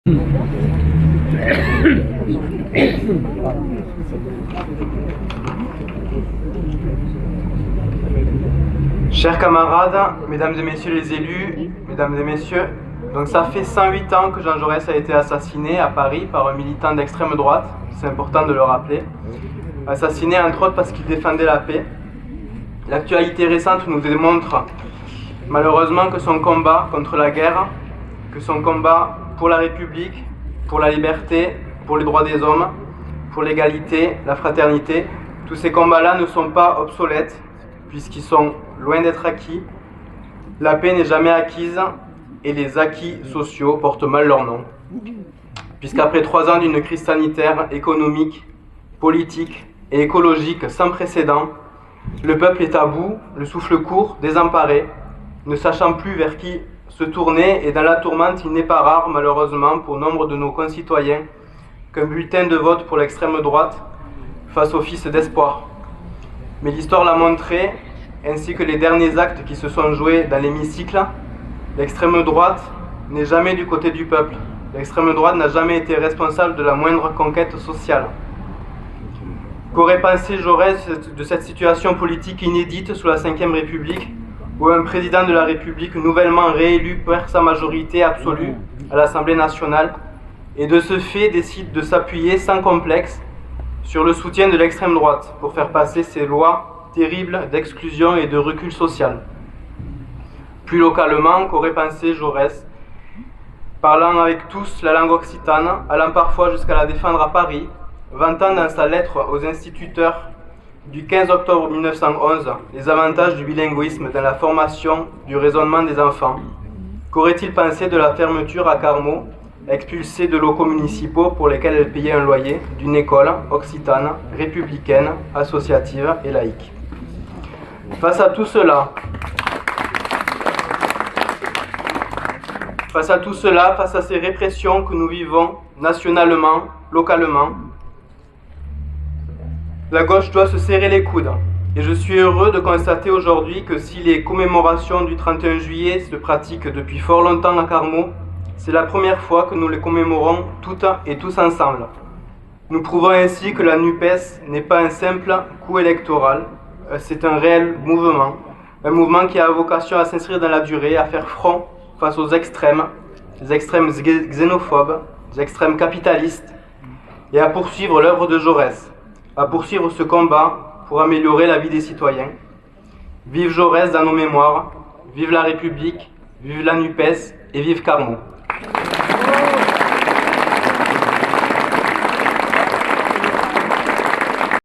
Chers camarades, mesdames et messieurs les élus, mesdames et messieurs, donc ça fait 108 ans que Jean Jaurès a été assassiné à Paris par un militant d'extrême droite, c'est important de le rappeler. Assassiné entre autres parce qu'il défendait la paix. L'actualité récente nous démontre malheureusement que son combat contre la guerre, que son combat pour la République, pour la liberté, pour les droits des hommes, pour l'égalité, la fraternité, tous ces combats-là ne sont pas obsolètes puisqu'ils sont loin d'être acquis. La paix n'est jamais acquise et les acquis sociaux portent mal leur nom. Puisqu'après 3 ans d'une crise sanitaire, économique, politique et écologique sans précédent, le peuple est à bout, le souffle court, désemparé, ne sachant plus vers qui se tourner, et dans la tourmente, il n'est pas rare, malheureusement, pour nombre de nos concitoyens, qu'un bulletin de vote pour l'extrême droite fasse office d'espoir. Mais l'histoire l'a montré, ainsi que les derniers actes qui se sont joués dans l'hémicycle, l'extrême droite n'est jamais du côté du peuple. L'extrême droite n'a jamais été responsable de la moindre conquête sociale. Qu'aurait pensé Jaurès de cette situation politique inédite sous la Ve République, où un président de la République nouvellement réélu perd sa majorité absolue à l'Assemblée nationale et de ce fait décide de s'appuyer sans complexe sur le soutien de l'extrême droite pour faire passer ces lois terribles d'exclusion et de recul social. Plus localement, qu'aurait pensé Jaurès, parlant avec tous la langue occitane, allant parfois jusqu'à la défendre à Paris, vantant dans sa lettre aux instituteurs du 15 octobre 1911 les avantages du bilinguisme dans la formation du raisonnement des enfants. Qu'aurait-il pensé de la fermeture à Carmaux, expulsée de locaux municipaux pour lesquels elle payait un loyer, d'une école occitane, républicaine, associative et laïque? Face à tout cela, face à ces répressions que nous vivons nationalement, localement, la gauche doit se serrer les coudes. Et je suis heureux de constater aujourd'hui que si les commémorations du 31 juillet se pratiquent depuis fort longtemps à Carmaux, c'est la première fois que nous les commémorons toutes et tous ensemble. Nous prouvons ainsi que la NUPES n'est pas un simple coup électoral, c'est un réel mouvement. Un mouvement qui a vocation à s'inscrire dans la durée, à faire front face aux extrêmes, les extrêmes xénophobes, les extrêmes capitalistes, et à poursuivre l'œuvre de Jaurès, à poursuivre ce combat pour améliorer la vie des citoyens. Vive Jaurès dans nos mémoires, vive la République, vive la NUPES et vive Carmaux.